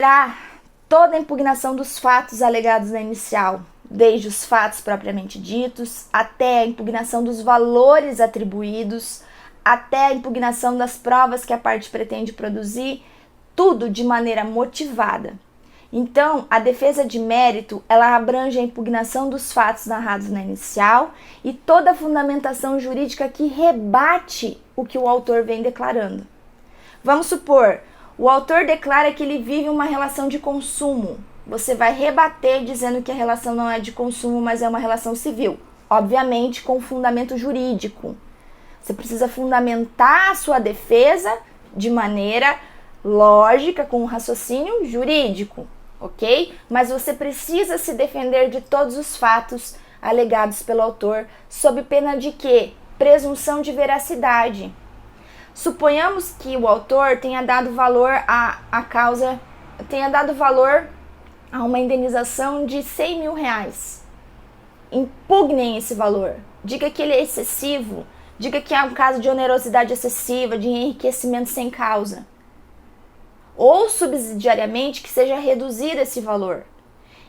Terá toda a impugnação dos fatos alegados na inicial, desde os fatos propriamente ditos, até a impugnação dos valores atribuídos, até a impugnação das provas que a parte pretende produzir, tudo de maneira motivada. Então, a defesa de mérito, ela abrange a impugnação dos fatos narrados na inicial e toda a fundamentação jurídica que rebate o que o autor vem declarando. Vamos supor, o autor declara que ele vive uma relação de consumo. Você vai rebater dizendo que a relação não é de consumo, mas é uma relação civil. Obviamente, com fundamento jurídico. Você precisa fundamentar a sua defesa de maneira lógica, com um raciocínio jurídico, ok? Mas você precisa se defender de todos os fatos alegados pelo autor, sob pena de quê? Presunção de veracidade. Suponhamos que o autor tenha dado valor à causa, tenha dado valor a uma indenização de 100 mil reais. Impugnem esse valor. Diga que ele é excessivo. Diga que é um caso de onerosidade excessiva, de enriquecimento sem causa. Ou, subsidiariamente, que seja reduzido esse valor.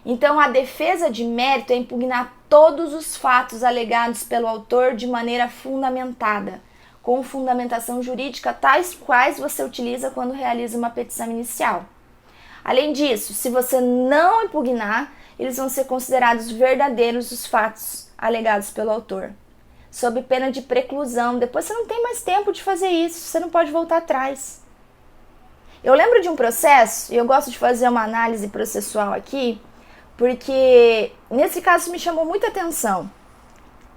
Então, a defesa de mérito é impugnar todos os fatos alegados pelo autor de maneira fundamentada, com fundamentação jurídica tais quais você utiliza quando realiza uma petição inicial. Além disso, se você não impugnar, eles vão ser considerados verdadeiros os fatos alegados pelo autor, sob pena de preclusão. Depois você não tem mais tempo de fazer isso, você não pode voltar atrás. Eu lembro de um processo, e eu gosto de fazer uma análise processual aqui, porque nesse caso me chamou muita atenção.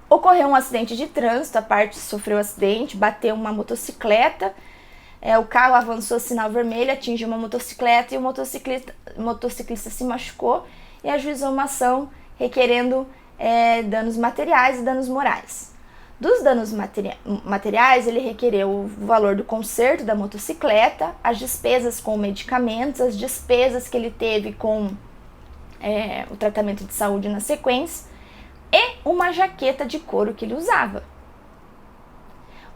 Ocorreu um acidente de trânsito, a parte sofreu um acidente, bateu uma motocicleta, o carro avançou sinal vermelho, atingiu uma motocicleta e o motociclista se machucou e ajuizou uma ação requerendo danos materiais e danos morais. Dos danos materiais, ele requereu o valor do conserto da motocicleta, as despesas com medicamentos, as despesas que ele teve com o tratamento de saúde na sequência e uma jaqueta de couro que ele usava.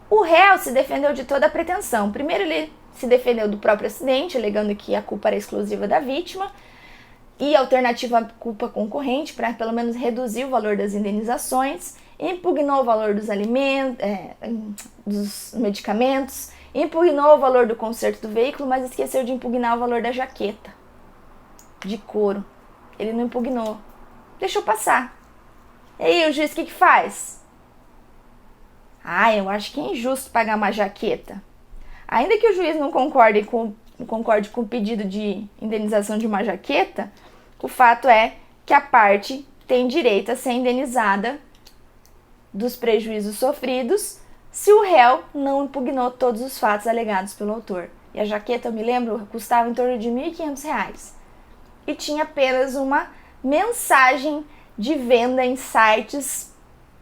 O réu se defendeu de toda a pretensão. Primeiro, ele se defendeu do próprio acidente, alegando que a culpa era exclusiva da vítima e alternativa à culpa concorrente para pelo menos reduzir o valor das indenizações. Impugnou o valor dos alimentos, dos medicamentos, impugnou o valor do conserto do veículo, mas esqueceu de impugnar o valor da jaqueta de couro. Ele não impugnou, deixou passar. E aí o juiz o que faz? Eu acho que é injusto pagar uma jaqueta. Ainda que o juiz não concorde com o pedido de indenização de uma jaqueta, o fato é que a parte tem direito a ser indenizada dos prejuízos sofridos se o réu não impugnou todos os fatos alegados pelo autor. E a jaqueta, eu me lembro, custava em torno de R$ 1.500. E tinha apenas uma mensagem de venda em sites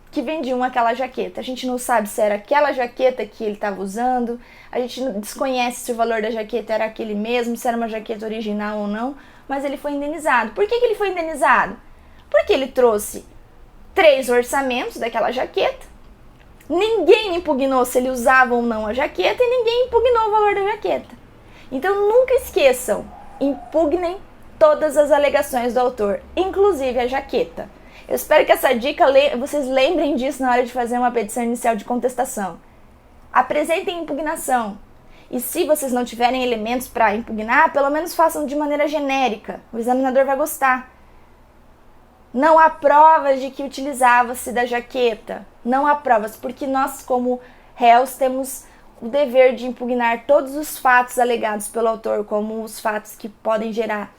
que vendiam aquela jaqueta. A gente não sabe se era aquela jaqueta que ele estava usando, a gente desconhece se o valor da jaqueta era aquele mesmo, se era uma jaqueta original ou não, mas ele foi indenizado. Por que ele foi indenizado? Porque ele trouxe 3 orçamentos daquela jaqueta, ninguém impugnou se ele usava ou não a jaqueta e ninguém impugnou o valor da jaqueta. Então nunca esqueçam, impugnem todas as alegações do autor, inclusive a jaqueta. Eu espero que essa dica vocês lembrem disso na hora de fazer uma petição inicial de contestação. Apresentem impugnação. E se vocês não tiverem elementos para impugnar, pelo menos façam de maneira genérica. O examinador vai gostar. Não há provas de que utilizava-se da jaqueta. Não há provas, porque nós, como réus, temos o dever de impugnar todos os fatos alegados pelo autor, como os fatos que podem gerar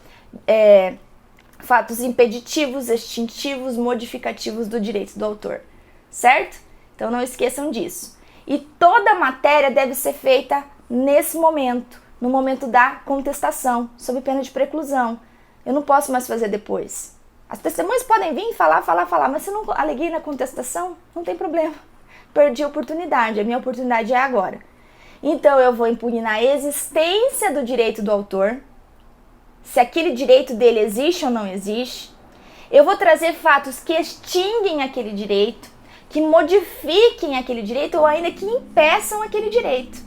fatos impeditivos, extintivos, modificativos do direito do autor, certo? Então não esqueçam disso. E toda a matéria deve ser feita nesse momento, no momento da contestação, sob pena de preclusão. Eu não posso mais fazer depois. As testemunhas podem vir falar, mas se eu não aleguei na contestação, não tem problema. Perdi a oportunidade, a minha oportunidade é agora. Então eu vou impugnar a existência do direito do autor, se aquele direito dele existe ou não existe. Eu vou trazer fatos que extinguem aquele direito, que modifiquem aquele direito ou ainda que impeçam aquele direito.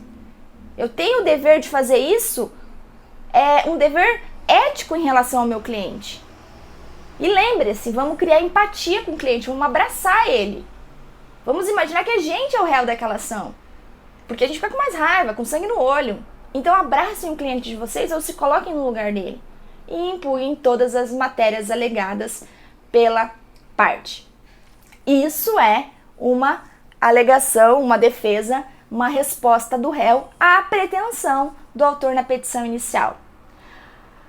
Eu tenho o dever de fazer isso, é um dever ético em relação ao meu cliente. E lembre-se, vamos criar empatia com o cliente, vamos abraçar ele. Vamos imaginar que a gente é o réu daquela ação. Porque a gente fica com mais raiva, com sangue no olho. Então abracem o cliente de vocês ou se coloquem no lugar dele. E impugnem todas as matérias alegadas pela parte. Isso é uma alegação, uma defesa, uma resposta do réu à pretensão do autor na petição inicial.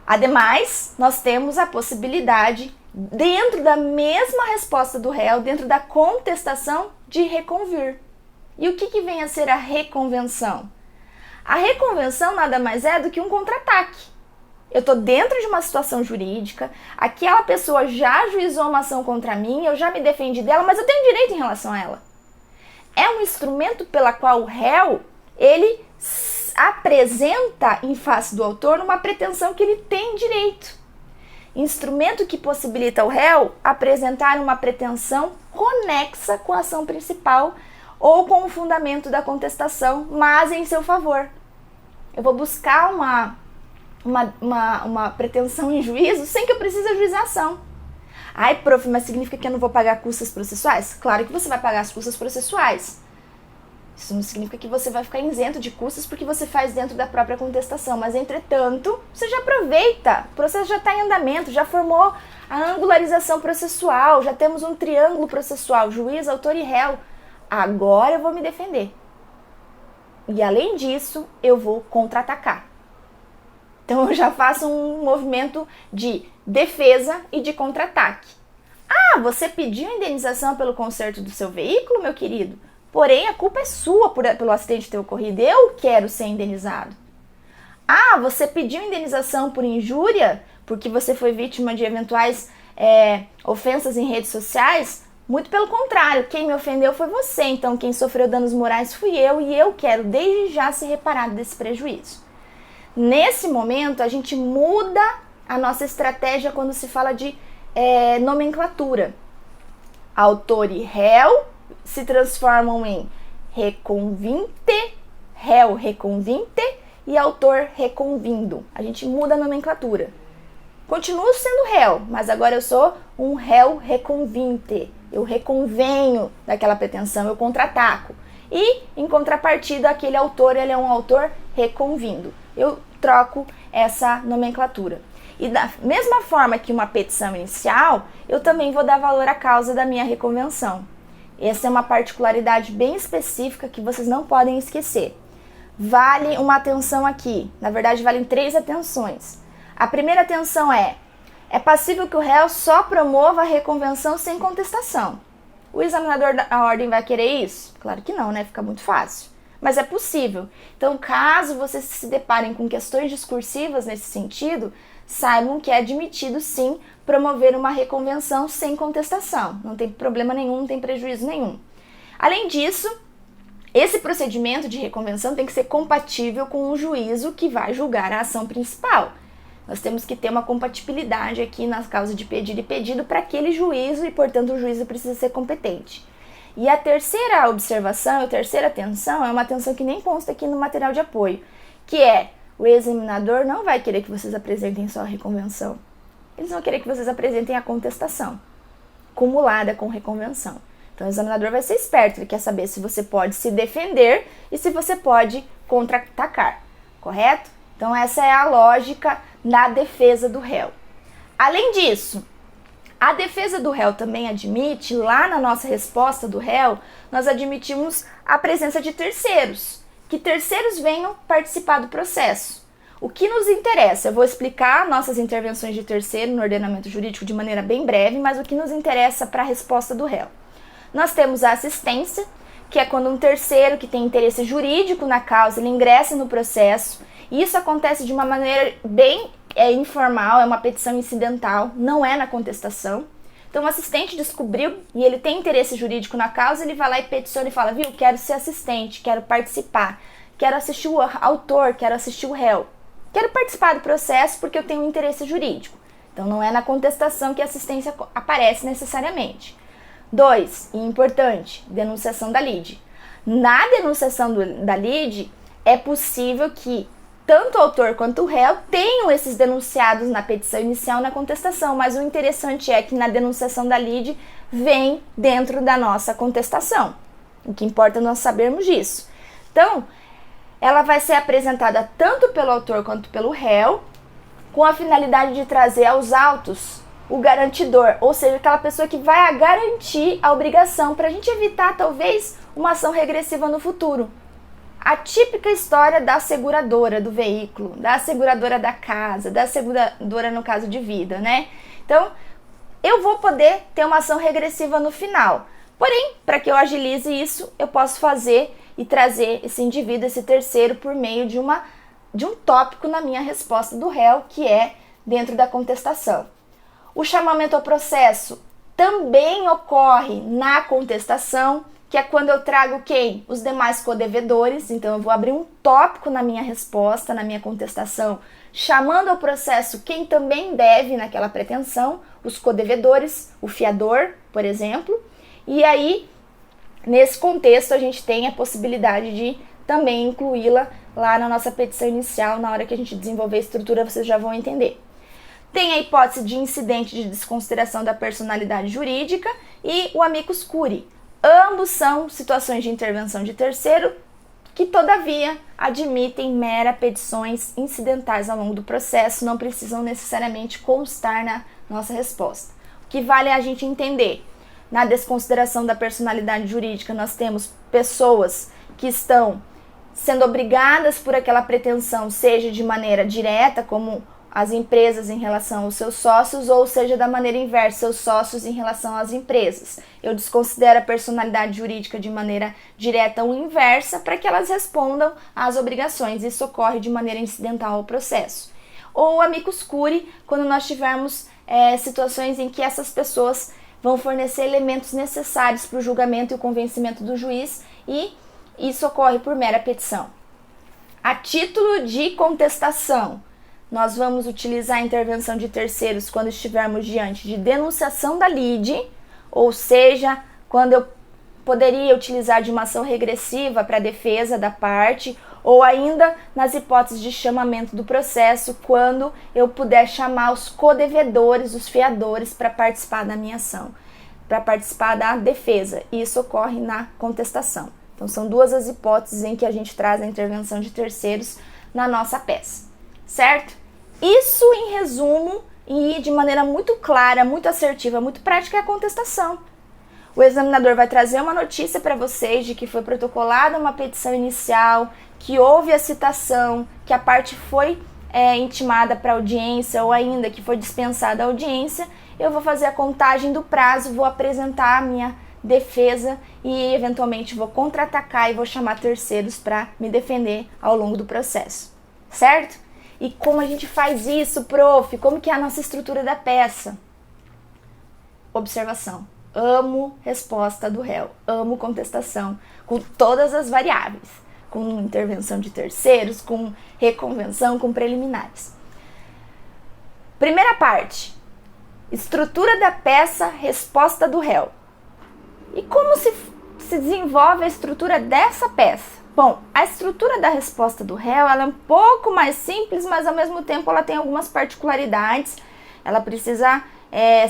Ademais, nós temos a possibilidade, dentro da mesma resposta do réu, dentro da contestação, de reconvir. E o que vem a ser a reconvenção? A reconvenção nada mais é do que um contra-ataque. Eu estou dentro de uma situação jurídica, aquela pessoa já ajuizou uma ação contra mim, eu já me defendi dela, mas eu tenho direito em relação a ela. É um instrumento pela qual o réu, ele apresenta em face do autor uma pretensão que ele tem direito. Instrumento que possibilita ao réu apresentar uma pretensão conexa com a ação principal ou com o fundamento da contestação, mas em seu favor. Eu vou buscar uma pretensão em juízo sem que eu precise ajuizar a ação. Ai, prof, mas significa que eu não vou pagar custas processuais? Claro que você vai pagar as custas processuais. Isso não significa que você vai ficar isento de custas porque você faz dentro da própria contestação, mas entretanto, você já aproveita, o processo já está em andamento, já formou a angularização processual, já temos um triângulo processual, juiz, autor e réu. Agora eu vou me defender. E além disso, eu vou contra-atacar. Então eu já faço um movimento de defesa e de contra-ataque. Ah, você pediu indenização pelo conserto do seu veículo, meu querido? Porém, a culpa é sua pelo acidente ter ocorrido. Eu quero ser indenizado. Ah, você pediu indenização por injúria porque você foi vítima de eventuais ofensas em redes sociais? Muito pelo contrário, quem me ofendeu foi você. Então, quem sofreu danos morais fui eu e eu quero desde já ser reparado desse prejuízo. Nesse momento, a gente muda a nossa estratégia quando se fala de nomenclatura. Autor e réu se transformam em reconvinte, réu reconvinte e autor reconvindo. A gente muda a nomenclatura. Continuo sendo réu, mas agora eu sou um réu reconvinte. Eu reconvenho daquela pretensão, eu contra-ataco. E, em contrapartida, aquele autor, ele é um autor reconvindo. Eu troco essa nomenclatura. E da mesma forma que uma petição inicial, eu também vou dar valor à causa da minha reconvenção. Essa é uma particularidade bem específica que vocês não podem esquecer. Vale uma atenção aqui. Na verdade, valem 3 atenções. A primeira atenção é passível que o réu só promova a reconvenção sem contestação. O examinador da ordem vai querer isso? Claro que não, né? Fica muito fácil. Mas é possível. Então, caso vocês se deparem com questões discursivas nesse sentido, saibam que é admitido, sim, promover uma reconvenção sem contestação. Não tem problema nenhum, não tem prejuízo nenhum. Além disso, esse procedimento de reconvenção tem que ser compatível com o juízo que vai julgar a ação principal. Nós temos que ter uma compatibilidade aqui nas causas de pedido e pedido para aquele juízo e, portanto, o juízo precisa ser competente. E a terceira observação, a terceira atenção, é uma atenção que nem consta aqui no material de apoio, que é: o examinador não vai querer que vocês apresentem só a reconvenção. Eles vão querer que vocês apresentem a contestação, cumulada com reconvenção. Então, o examinador vai ser esperto, ele quer saber se você pode se defender e se você pode contra-atacar, correto? Então, essa é a lógica na defesa do réu. Além disso, a defesa do réu também admite, lá na nossa resposta do réu, nós admitimos a presença de terceiros, que terceiros venham participar do processo. O que nos interessa? Eu vou explicar nossas intervenções de terceiro no ordenamento jurídico de maneira bem breve, mas o que nos interessa para a resposta do réu? Nós temos a assistência, que é quando um terceiro que tem interesse jurídico na causa, ele ingressa no processo. Isso acontece de uma maneira bem informal, é uma petição incidental, não é na contestação. Então o assistente descobriu e ele tem interesse jurídico na causa, ele vai lá e peticiona e fala: viu, quero ser assistente, quero participar, quero assistir o autor, quero assistir o réu. Quero participar do processo porque eu tenho um interesse jurídico. Então não é na contestação que a assistência aparece necessariamente. 2, e importante, denunciação da lide. Na denunciação da lide, é possível que tanto o autor quanto o réu tenham esses denunciados na petição inicial na contestação, mas o interessante é que na denunciação da lide vem dentro da nossa contestação. O que importa é nós sabermos disso. Então, ela vai ser apresentada tanto pelo autor quanto pelo réu, com a finalidade de trazer aos autos o garantidor, ou seja, aquela pessoa que vai garantir a obrigação, para a gente evitar, talvez, uma ação regressiva no futuro. A típica história da seguradora do veículo, da seguradora da casa, da seguradora no caso de vida, né? Então, eu vou poder ter uma ação regressiva no final. Porém, para que eu agilize isso, eu posso fazer e trazer esse indivíduo, esse terceiro, por meio de um tópico na minha resposta do réu, que é dentro da contestação. O chamamento ao processo também ocorre na contestação, que é quando eu trago quem? Os demais codevedores. Então, eu vou abrir um tópico na minha resposta, na minha contestação, chamando ao processo quem também deve naquela pretensão, os codevedores, o fiador, por exemplo. E aí, nesse contexto, a gente tem a possibilidade de também incluí-la lá na nossa petição inicial. Na hora que a gente desenvolver a estrutura, vocês já vão entender. Tem a hipótese de incidente de desconsideração da personalidade jurídica e o amicus curiae. Ambos são situações de intervenção de terceiro que, todavia, admitem mera petições incidentais ao longo do processo, não precisam necessariamente constar na nossa resposta. O que vale é a gente entender. Na desconsideração da personalidade jurídica, nós temos pessoas que estão sendo obrigadas por aquela pretensão, seja de maneira direta, como as empresas em relação aos seus sócios, ou seja, da maneira inversa, seus sócios em relação às empresas. Eu desconsidero a personalidade jurídica de maneira direta ou inversa para que elas respondam às obrigações. Isso ocorre de maneira incidental ao processo. Ou amicus curiae, quando nós tivermos situações em que essas pessoas vão fornecer elementos necessários para o julgamento e o convencimento do juiz, e isso ocorre por mera petição. A título de contestação, nós vamos utilizar a intervenção de terceiros quando estivermos diante de denunciação da lide, ou seja, quando eu poderia utilizar de uma ação regressiva para a defesa da parte, ou ainda nas hipóteses de chamamento do processo, quando eu puder chamar os codevedores, os fiadores, para participar da minha ação, para participar da defesa. E isso ocorre na contestação. Então, são duas as hipóteses em que a gente traz a intervenção de terceiros na nossa peça, certo? Isso, em resumo, e de maneira muito clara, muito assertiva, muito prática, é a contestação. O examinador vai trazer uma notícia para vocês de que foi protocolada uma petição inicial, que houve a citação, que a parte foi intimada para audiência ou ainda que foi dispensada a audiência. Eu vou fazer a contagem do prazo, vou apresentar a minha defesa e eventualmente vou contra-atacar e vou chamar terceiros para me defender ao longo do processo, certo? E como a gente faz isso, prof? Como que é a nossa estrutura da peça? Observação. Amo resposta do réu. Amo contestação. Com todas as variáveis. Com intervenção de terceiros, com reconvenção, com preliminares. Primeira parte. Estrutura da peça, resposta do réu. E como se desenvolve a estrutura dessa peça? Bom, a estrutura da resposta do réu ela é um pouco mais simples, mas ao mesmo tempo ela tem algumas particularidades. Ela precisa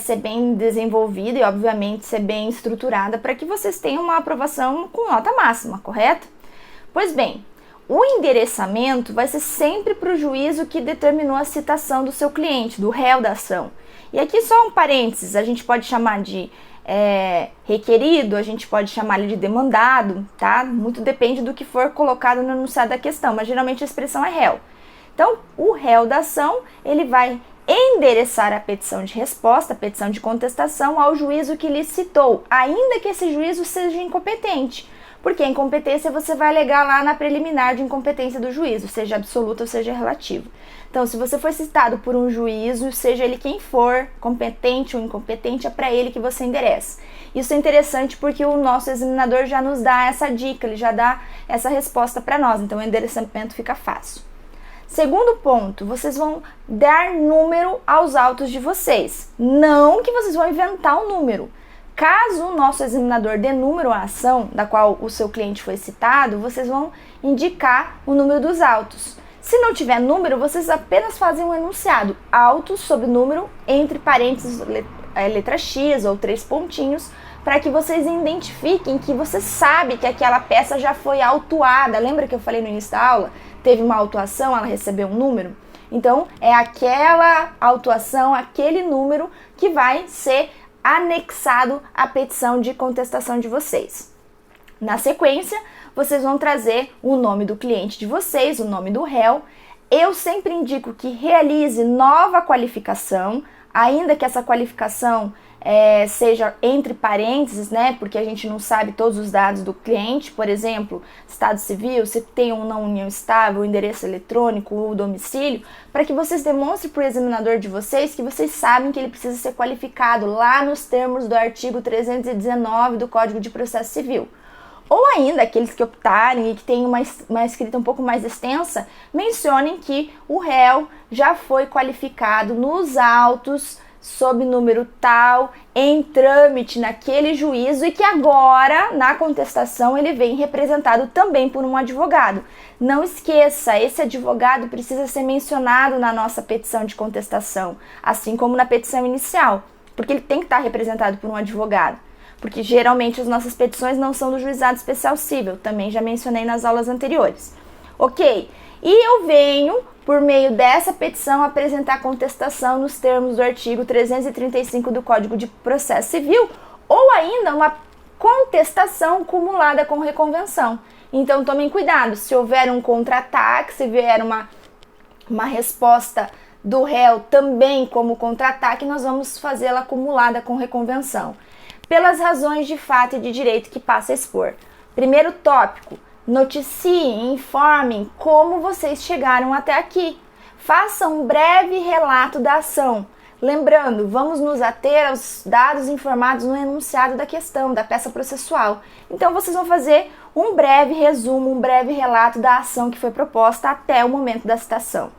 ser bem desenvolvida e, obviamente, ser bem estruturada para que vocês tenham uma aprovação com nota máxima, correto? Pois bem, o endereçamento vai ser sempre para o juízo que determinou a citação do seu cliente, do réu da ação. E aqui só um parênteses, a gente pode chamar de requerido, a gente pode chamar ele de demandado, tá? Muito depende do que for colocado no enunciado da questão, mas geralmente a expressão é réu. Então, o réu da ação, ele vai endereçar a petição de resposta, a petição de contestação ao juízo que lhe citou, ainda que esse juízo seja incompetente, porque a incompetência você vai alegar lá na preliminar de incompetência do juízo, seja absoluta ou seja relativa. Então, se você for citado por um juízo, seja ele quem for, competente ou incompetente, é para ele que você endereça. Isso é interessante porque o nosso examinador já nos dá essa dica, ele já dá essa resposta para nós, então o endereçamento fica fácil. Segundo ponto, vocês vão dar número aos autos de vocês, não que vocês vão inventar um número. Caso o nosso examinador dê número à ação da qual o seu cliente foi citado, vocês vão indicar o número dos autos. Se não tiver número, vocês apenas fazem um enunciado, auto sob número, entre parênteses, letra X ou 3 pontinhos, para que vocês identifiquem que você sabe que aquela peça já foi autuada. Lembra que eu falei no início da aula? Teve uma autuação, ela recebeu um número? Então, é aquela autuação, aquele número que vai ser anexado à petição de contestação de vocês. Na sequência, vocês vão trazer o nome do cliente de vocês, o nome do réu. Eu sempre indico que realize nova qualificação, ainda que essa qualificação seja entre parênteses, né? Porque a gente não sabe todos os dados do cliente, por exemplo, estado civil, se tem ou não união estável, o endereço eletrônico, o domicílio, para que vocês demonstrem para o examinador de vocês que vocês sabem que ele precisa ser qualificado lá nos termos do artigo 319 do Código de Processo Civil. Ou ainda, aqueles que optarem e que têm uma escrita um pouco mais extensa, mencionem que o réu já foi qualificado nos autos sob número tal, em trâmite naquele juízo e que agora, na contestação, ele vem representado também por um advogado. Não esqueça, esse advogado precisa ser mencionado na nossa petição de contestação, assim como na petição inicial, porque ele tem que estar representado por um advogado. Porque geralmente as nossas petições não são do Juizado Especial Cível, também já mencionei nas aulas anteriores. Ok, e eu venho, por meio dessa petição, apresentar contestação nos termos do artigo 335 do Código de Processo Civil, ou ainda uma contestação cumulada com reconvenção. Então tomem cuidado, se houver um contra-ataque, se vier uma resposta do réu também como contra-ataque, nós vamos fazê-la acumulada com reconvenção. Pelas razões de fato e de direito que passa a expor. Primeiro tópico, noticiem, informem como vocês chegaram até aqui. Façam um breve relato da ação. Lembrando, vamos nos ater aos dados informados no enunciado da questão, da peça processual. Então vocês vão fazer um breve resumo, um breve relato da ação que foi proposta até o momento da citação.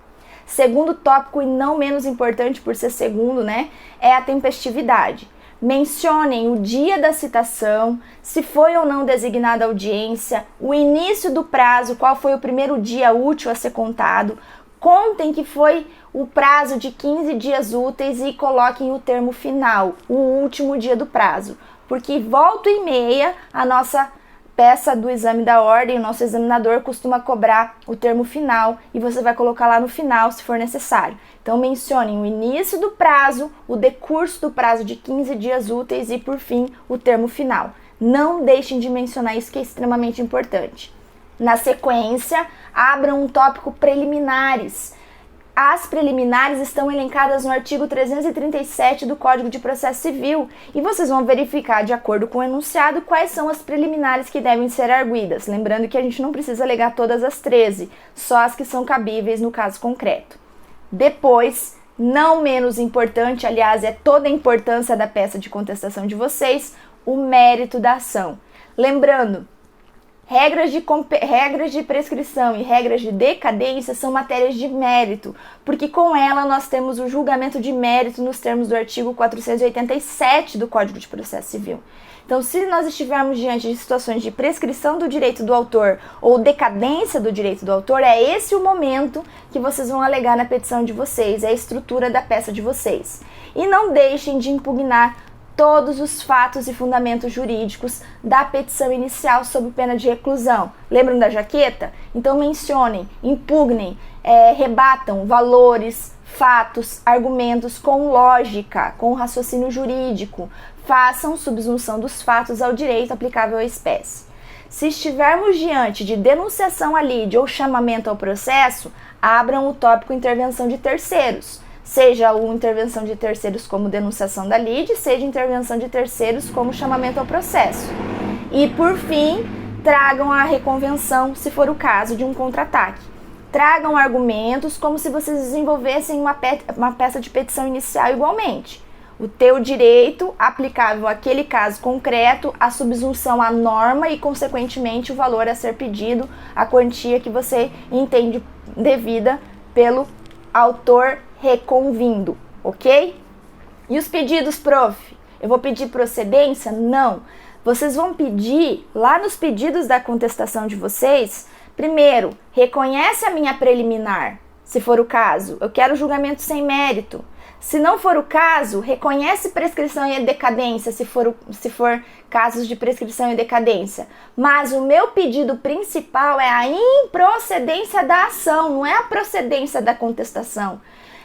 Segundo tópico, e não menos importante por ser segundo, né, é a tempestividade. Mencionem o dia da citação, se foi ou não designada a audiência, o início do prazo, qual foi o primeiro dia útil a ser contado. Contem que foi o prazo de 15 dias úteis e coloquem o termo final, o último dia do prazo. Porque volta e meia a nossa peça do exame da ordem, o nosso examinador costuma cobrar o termo final e você vai colocar lá no final se for necessário. Então mencionem o início do prazo, o decurso do prazo de 15 dias úteis e por fim o termo final. Não deixem de mencionar isso que é extremamente importante. Na sequência, abram um tópico preliminares. As preliminares estão elencadas no artigo 337 do Código de Processo Civil e vocês vão verificar, de acordo com o enunciado, quais são as preliminares que devem ser arguidas. Lembrando que a gente não precisa alegar todas as 13, só as que são cabíveis no caso concreto. Depois, não menos importante, aliás, é toda a importância da peça de contestação de vocês, o mérito da ação. Lembrando, regras de prescrição e regras de decadência são matérias de mérito, porque com ela nós temos o julgamento de mérito nos termos do artigo 487 do Código de Processo Civil. Então, se nós estivermos diante de situações de prescrição do direito do autor ou decadência do direito do autor, é esse o momento que vocês vão alegar na petição de vocês, é a estrutura da peça de vocês. E não deixem de impugnar todos os fatos e fundamentos jurídicos da petição inicial sob pena de reclusão. Lembram da jaqueta? Então mencionem, impugnem, rebatam valores, fatos, argumentos com lógica, com raciocínio jurídico. Façam subsunção dos fatos ao direito aplicável à espécie. Se estivermos diante de denunciação à lide ou chamamento ao processo, abram o tópico intervenção de terceiros. Seja uma intervenção de terceiros como denunciação da lide, seja intervenção de terceiros como chamamento ao processo. E, por fim, tragam a reconvenção, se for o caso de um contra-ataque. Tragam argumentos como se vocês desenvolvessem uma peça de petição inicial igualmente. O teu direito aplicável àquele caso concreto, a subsunção à norma e, consequentemente, o valor a ser pedido, a quantia que você entende devida pelo autor reconvindo, ok? E os pedidos, prof? Eu vou pedir procedência? Não. Vocês vão pedir, lá nos pedidos da contestação de vocês, Primeiro, reconhece a minha preliminar, se for o caso. Eu quero julgamento sem mérito. Se não for o caso, reconhece prescrição e decadência, se for casos de prescrição e decadência. Mas o meu pedido principal é a improcedência da ação, não é a procedência da contestação.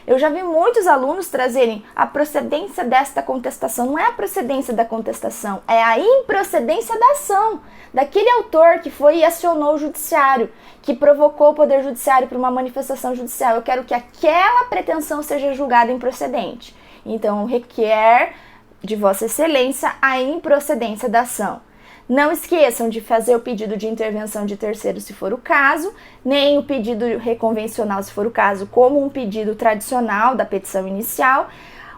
Eu já vi muitos alunos trazerem a procedência desta contestação. Não é a procedência da contestação, é a improcedência da ação. Daquele autor que foi e acionou o judiciário, que provocou o Poder Judiciário para uma manifestação judicial. Eu quero que aquela pretensão seja julgada improcedente. Então, requer de Vossa Excelência a improcedência da ação. Não esqueçam de fazer o pedido de intervenção de terceiro, se for o caso, nem o pedido reconvencional, se for o caso, como um pedido tradicional da petição inicial.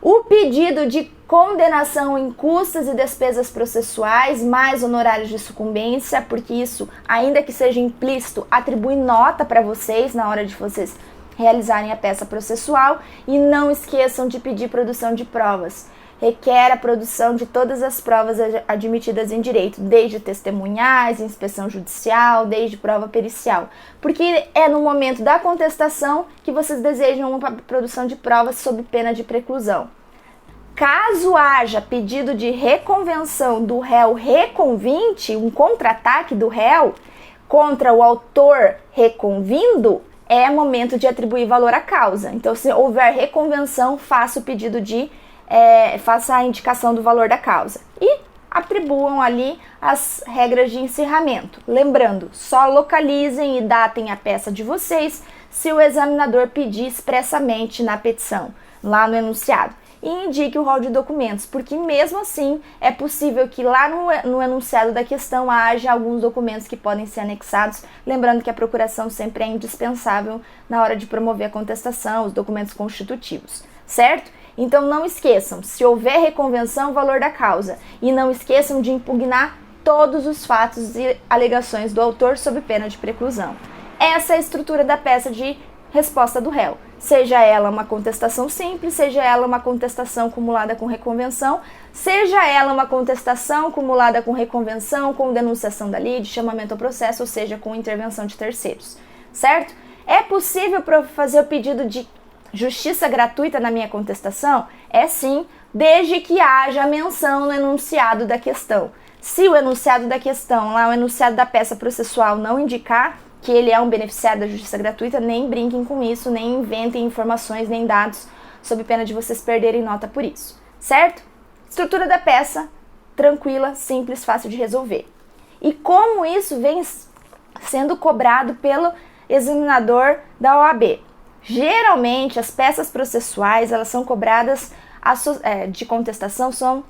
O pedido de condenação em custas e despesas processuais, mais honorários de sucumbência, porque isso, ainda que seja implícito, atribui nota para vocês na hora de vocês realizarem a peça processual. E não esqueçam de pedir produção de provas. Requer a produção de todas as provas admitidas em direito, desde testemunhais, inspeção judicial, desde prova pericial, porque é no momento da contestação que vocês desejam uma produção de provas sob pena de preclusão. Caso haja pedido de reconvenção do réu reconvinte, um contra-ataque do réu contra o autor reconvindo, é momento de atribuir valor à causa. Então, se houver reconvenção, faça o pedido de faça a indicação do valor da causa e atribuam ali as regras de encerramento. Lembrando, só localizem e datem a peça de vocês se o examinador pedir expressamente na petição, lá no enunciado. E indique o rol de documentos, porque mesmo assim é possível que lá no enunciado da questão haja alguns documentos que podem ser anexados, lembrando que a procuração sempre é indispensável na hora de promover a contestação, os documentos constitutivos, certo? Então não esqueçam, se houver reconvenção, o valor da causa. E não esqueçam de impugnar todos os fatos e alegações do autor sob pena de preclusão. Essa é a estrutura da peça de resposta do réu. Seja ela uma contestação simples, seja ela uma contestação acumulada com reconvenção, seja ela uma contestação acumulada com reconvenção, com denunciação da lide, chamamento ao processo, ou seja, com intervenção de terceiros. Certo? É possível fazer o pedido de justiça gratuita na minha contestação? É sim, desde que haja menção no enunciado da questão. Se o enunciado da questão, lá o enunciado da peça processual não indicar que ele é um beneficiário da justiça gratuita, nem brinquem com isso, nem inventem informações, nem dados, sob pena de vocês perderem nota por isso, certo? Estrutura da peça, tranquila, simples, fácil de resolver. E como isso vem sendo cobrado pelo examinador da OAB? Geralmente, as peças processuais, elas são cobradas de contestação, são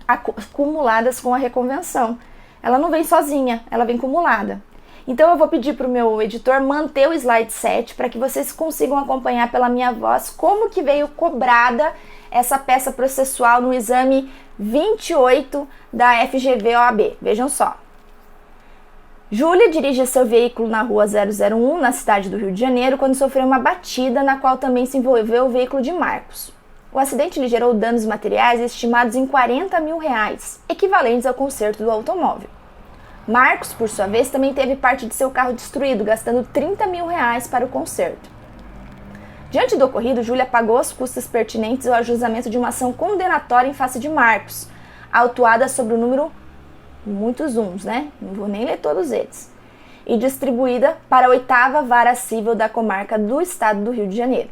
acumuladas com a reconvenção. Ela não vem sozinha, ela vem acumulada. Então, eu vou pedir para o meu editor manter o slide 7 para que vocês consigam acompanhar pela minha voz como que veio cobrada essa peça processual no exame 28 da FGV OAB. Vejam só. Júlia dirige seu veículo na rua 001, na cidade do Rio de Janeiro, quando sofreu uma batida na qual também se envolveu o veículo de Marcos. O acidente lhe gerou danos materiais estimados em R$40 mil, equivalentes ao conserto do automóvel. Marcos, por sua vez, também teve parte de seu carro destruído, gastando R$30 mil para o conserto. Diante do ocorrido, Júlia pagou as custas pertinentes ao ajuizamento de uma ação condenatória em face de Marcos, autuada sobre o número muitos uns, né? Não vou nem ler todos eles. E distribuída para a 8ª Vara Cível da Comarca do Estado do Rio de Janeiro,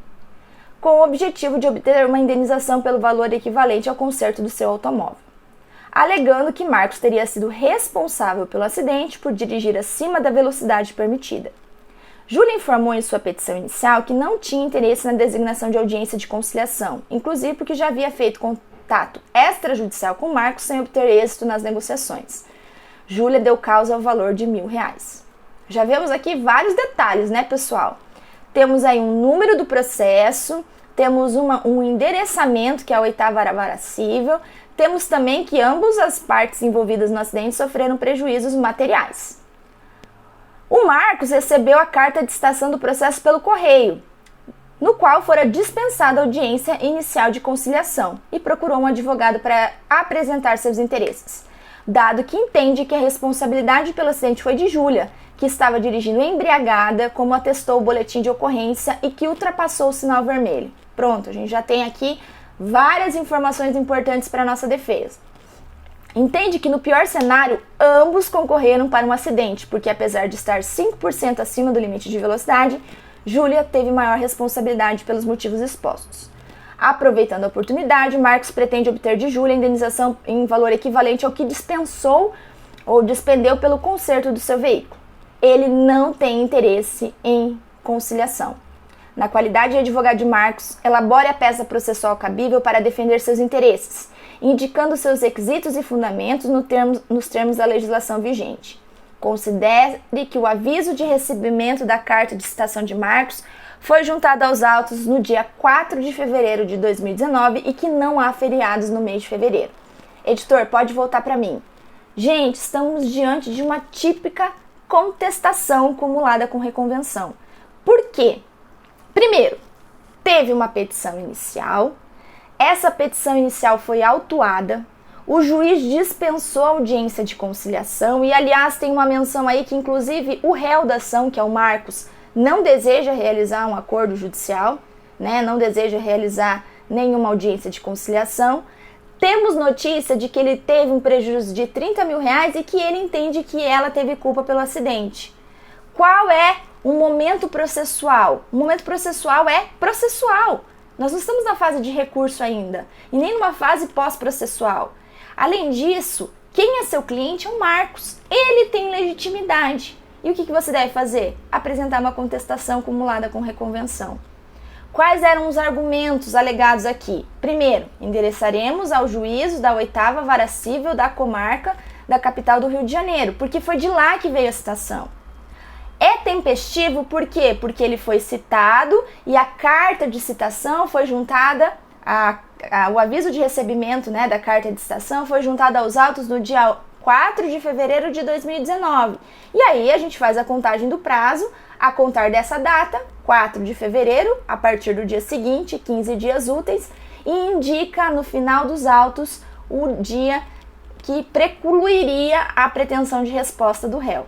com o objetivo de obter uma indenização pelo valor equivalente ao conserto do seu automóvel, alegando que Marcos teria sido responsável pelo acidente por dirigir acima da velocidade permitida. Júlia informou em sua petição inicial que não tinha interesse na designação de audiência de conciliação, inclusive porque já havia feito contato extrajudicial com Marcos sem obter êxito nas negociações. Júlia deu causa ao valor de R$1.000. Já vemos aqui vários detalhes, né, pessoal? Temos aí um número do processo, temos um endereçamento, que é a 8ª Vara Cível, temos também que ambas as partes envolvidas no acidente sofreram prejuízos materiais. O Marcos recebeu a carta de citação do processo pelo correio, no qual fora dispensada a audiência inicial de conciliação e procurou um advogado para apresentar seus interesses, dado que entende que a responsabilidade pelo acidente foi de Júlia, que estava dirigindo embriagada, como atestou o boletim de ocorrência, e que ultrapassou o sinal vermelho. Pronto, a gente já tem aqui várias informações importantes para a nossa defesa. Entende que no pior cenário, ambos concorreram para um acidente, porque apesar de estar 5% acima do limite de velocidade, Júlia teve maior responsabilidade pelos motivos expostos. Aproveitando a oportunidade, Marcos pretende obter de Júlia a indenização em valor equivalente ao que dispensou ou despendeu pelo conserto do seu veículo. Ele não tem interesse em conciliação. Na qualidade de advogado de Marcos, elabore a peça processual cabível para defender seus interesses, indicando seus requisitos e fundamentos nos termos da legislação vigente. Considere que o aviso de recebimento da carta de citação de Marcos foi juntado aos autos no dia 4 de fevereiro de 2019 e que não há feriados no mês de fevereiro. Editor, pode voltar para mim. Gente, estamos diante de uma típica contestação cumulada com reconvenção. Por quê? Primeiro, teve uma petição inicial, essa petição inicial foi autuada, o juiz dispensou a audiência de conciliação e, aliás, tem uma menção aí que, inclusive, o réu da ação, que é o Marcos, não deseja realizar um acordo judicial, né? Não deseja realizar nenhuma audiência de conciliação. Temos notícia de que ele teve um prejuízo de R$30 mil e que ele entende que ela teve culpa pelo acidente. Qual é o momento processual? O momento processual é processual. Nós não estamos na fase de recurso ainda e nem numa fase pós-processual. Além disso, quem é seu cliente é o Marcos. Ele tem legitimidade. E o que você deve fazer? Apresentar uma contestação cumulada com reconvenção. Quais eram os argumentos alegados aqui? Primeiro, endereçaremos ao juízo da 8ª Vara Cível da comarca da capital do Rio de Janeiro, porque foi de lá que veio a citação. É tempestivo por quê? Porque ele foi citado e a carta de citação foi juntada, o aviso de recebimento, né, da carta de citação foi juntado aos autos no dia 4 de fevereiro de 2019. E aí a gente faz a contagem do prazo, a contar dessa data, 4 de fevereiro, a partir do dia seguinte, 15 dias úteis, e indica no final dos autos o dia que precluiria a pretensão de resposta do réu.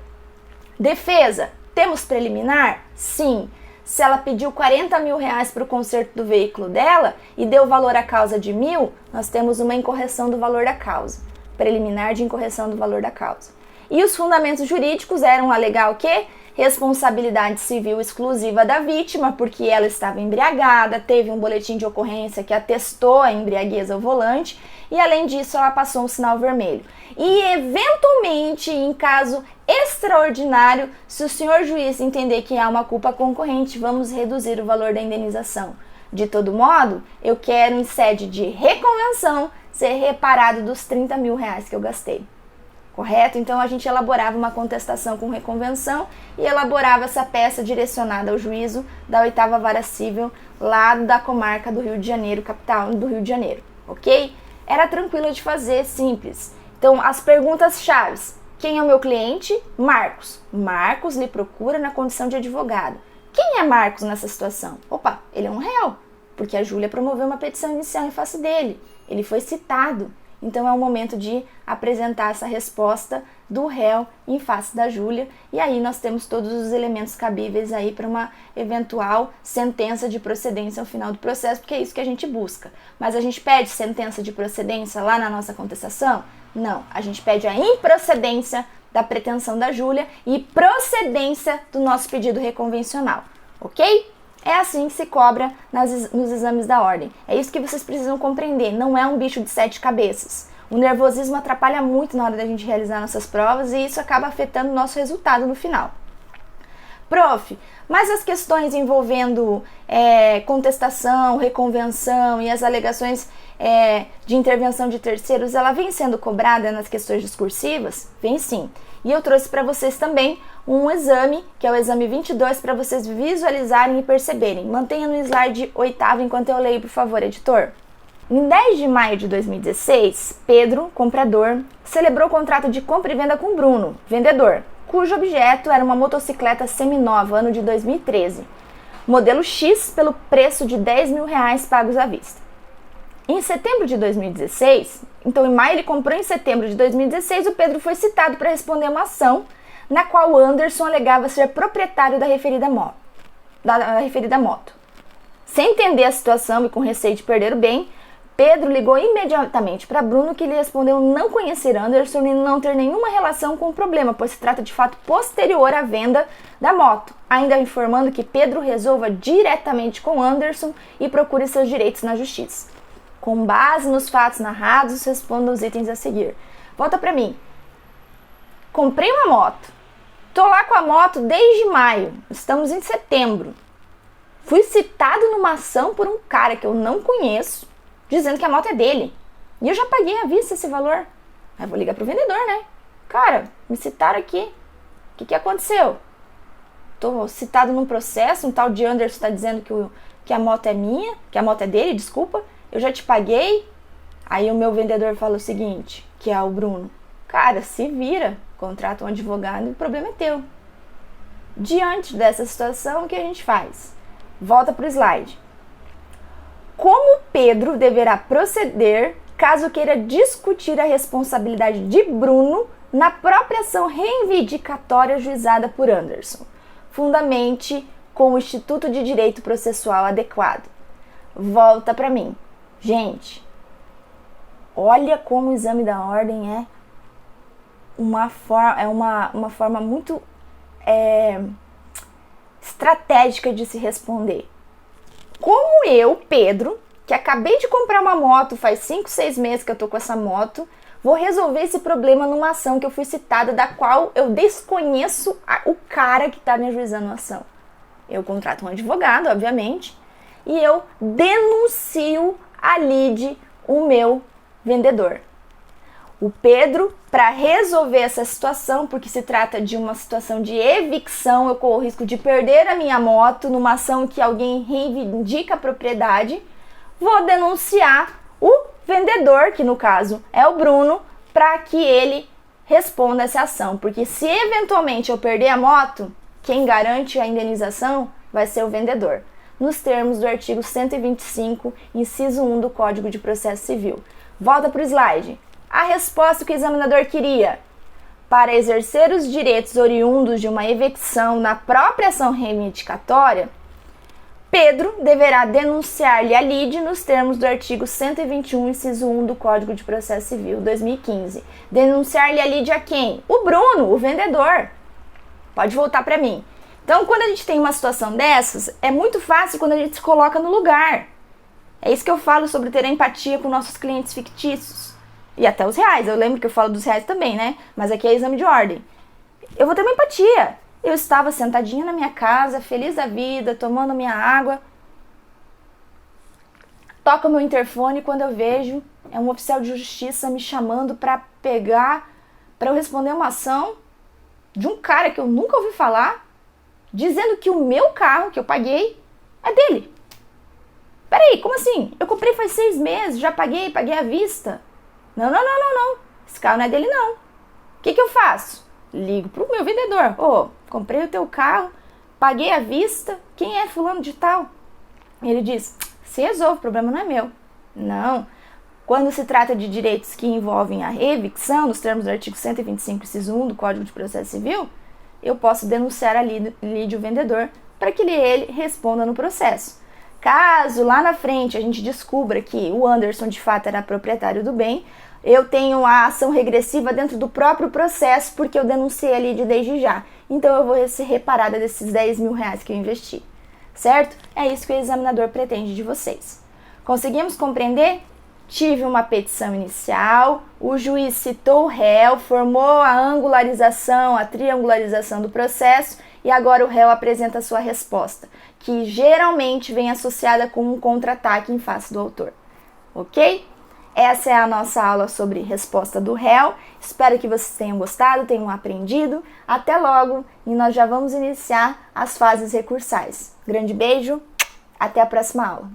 Defesa, temos preliminar? Sim. Se ela pediu R$40 mil para o conserto do veículo dela e deu valor à causa de 1.000, nós temos uma incorreção do valor da causa. Preliminar de incorreção do valor da causa. E os fundamentos jurídicos eram alegar o quê? Responsabilidade civil exclusiva da vítima, porque ela estava embriagada, teve um boletim de ocorrência que atestou a embriaguez ao volante e, além disso, ela passou um sinal vermelho. E, eventualmente, em caso extraordinário, se o senhor juiz entender que há uma culpa concorrente, vamos reduzir o valor da indenização. De todo modo, eu quero, em sede de reconvenção, ser reparado dos R$30 mil que eu gastei. Correto? Então a gente elaborava uma contestação com reconvenção e elaborava essa peça direcionada ao juízo da 8ª Vara Cível lá da comarca do Rio de Janeiro, capital do Rio de Janeiro, ok? Era tranquilo de fazer, simples. Então as perguntas chaves: quem é o meu cliente? Marcos. Marcos lhe procura na condição de advogado. Quem é Marcos nessa situação? Opa, ele é um réu, porque a Júlia promoveu uma petição inicial em face dele. Ele foi citado. Então é o momento de apresentar essa resposta do réu em face da Júlia, e aí nós temos todos os elementos cabíveis aí para uma eventual sentença de procedência ao final do processo, porque é isso que a gente busca. Mas a gente pede sentença de procedência lá na nossa contestação? Não, a gente pede a improcedência da pretensão da Júlia e procedência do nosso pedido reconvencional, ok? É assim que se cobra nos exames da ordem. É isso que vocês precisam compreender. Não é um bicho de 7 cabeças. O nervosismo atrapalha muito na hora da gente realizar nossas provas e isso acaba afetando o nosso resultado no final. Prof, mas as questões envolvendo contestação, reconvenção e as alegações de intervenção de terceiros, ela vem sendo cobrada nas questões discursivas? Vem sim. E eu trouxe para vocês também um exame, que é o exame 22, para vocês visualizarem e perceberem. Mantenha no slide 8º enquanto eu leio, por favor, editor. Em 10 de maio de 2016, Pedro, comprador, celebrou o contrato de compra e venda com Bruno, vendedor, cujo objeto era uma motocicleta seminova, ano de 2013, modelo X, pelo preço de R$10 mil pagos à vista. Em setembro de 2016, então em maio ele comprou, em setembro de 2016 o Pedro foi citado para responder uma ação na qual Anderson alegava ser proprietário da referida moto. Sem entender a situação e com receio de perder o bem, Pedro ligou imediatamente para Bruno, que lhe respondeu não conhecer Anderson e não ter nenhuma relação com o problema, pois se trata de fato posterior à venda da moto, ainda informando que Pedro resolva diretamente com Anderson e procure seus direitos na justiça. Com base nos fatos narrados, responda os itens a seguir. Volta para mim. Comprei uma moto. Tô lá com a moto desde maio. Estamos em setembro. Fui citado numa ação por um cara que eu não conheço, dizendo que a moto é dele. E eu já paguei à vista esse valor. Aí vou ligar pro vendedor, né? Cara, me citaram aqui. O que aconteceu? Tô citado num processo, um tal de Anderson tá dizendo que a moto é minha, que a moto é dele, desculpa. Eu já te paguei. Aí o meu vendedor fala o seguinte, que é o Bruno. Cara, se vira, contrata um advogado e o problema é teu. Diante dessa situação, o que a gente faz? Volta pro slide. Como Pedro deverá proceder caso queira discutir a responsabilidade de Bruno na própria ação reivindicatória ajuizada por Anderson? Fundamente com o Instituto de Direito Processual adequado. Volta para mim. Gente, olha como o exame da ordem é uma forma muito estratégica de se responder. Como eu, Pedro, que acabei de comprar uma moto, faz 5, 6 meses que eu tô com essa moto, vou resolver esse problema numa ação que eu fui citada, da qual eu desconheço o cara que tá me ajuizando a ação. Eu contrato um advogado, obviamente, e eu denuncio a lide o meu vendedor. O Pedro, para resolver essa situação, porque se trata de uma situação de evicção, eu corro o risco de perder a minha moto numa ação que alguém reivindica a propriedade, vou denunciar o vendedor, que no caso é o Bruno, para que ele responda essa ação. Porque se eventualmente eu perder a moto, quem garante a indenização vai ser o vendedor, nos termos do artigo 125, inciso 1 do Código de Processo Civil. Volta para o slide. A resposta que o examinador queria: para exercer os direitos oriundos de uma evicção na própria ação reivindicatória, Pedro deverá denunciar-lhe a lide nos termos do artigo 121, inciso 1 do Código de Processo Civil, 2015. Denunciar-lhe a lide a quem? O Bruno, o vendedor. Pode voltar para mim. Então, quando a gente tem uma situação dessas, é muito fácil quando a gente se coloca no lugar. É isso que eu falo sobre ter empatia com nossos clientes fictícios. E até os reais. Eu lembro que eu falo dos reais também, né? Mas aqui é exame de ordem. Eu vou ter uma empatia. Eu estava sentadinha na minha casa, feliz da vida, tomando minha água. Toca o meu interfone quando eu vejo é um oficial de justiça me chamando para eu responder uma ação de um cara que eu nunca ouvi falar, dizendo que o meu carro, que eu paguei, é dele. Peraí, como assim? Eu comprei faz 6 meses, já paguei à vista. Não. Esse carro não é dele, não. O que eu faço? Ligo pro meu vendedor. Comprei o teu carro, paguei à vista, quem é fulano de tal? E ele diz, se resolve, o problema não é meu. Não. Quando se trata de direitos que envolvem a evicção, nos termos do artigo 125, inciso 1 do Código de Processo Civil, eu posso denunciar a lide o vendedor para que ele responda no processo. Caso lá na frente a gente descubra que o Anderson de fato era proprietário do bem, eu tenho a ação regressiva dentro do próprio processo porque eu denunciei a lide desde já. Então eu vou ser reparada desses 10 mil reais que eu investi. Certo? É isso que o examinador pretende de vocês. Conseguimos compreender? Tive uma petição inicial, o juiz citou o réu, formou a angularização, a triangularização do processo e agora o réu apresenta a sua resposta, que geralmente vem associada com um contra-ataque em face do autor. Ok? Essa é a nossa aula sobre resposta do réu. Espero que vocês tenham gostado, tenham aprendido. Até logo e nós já vamos iniciar as fases recursais. Grande beijo, até a próxima aula.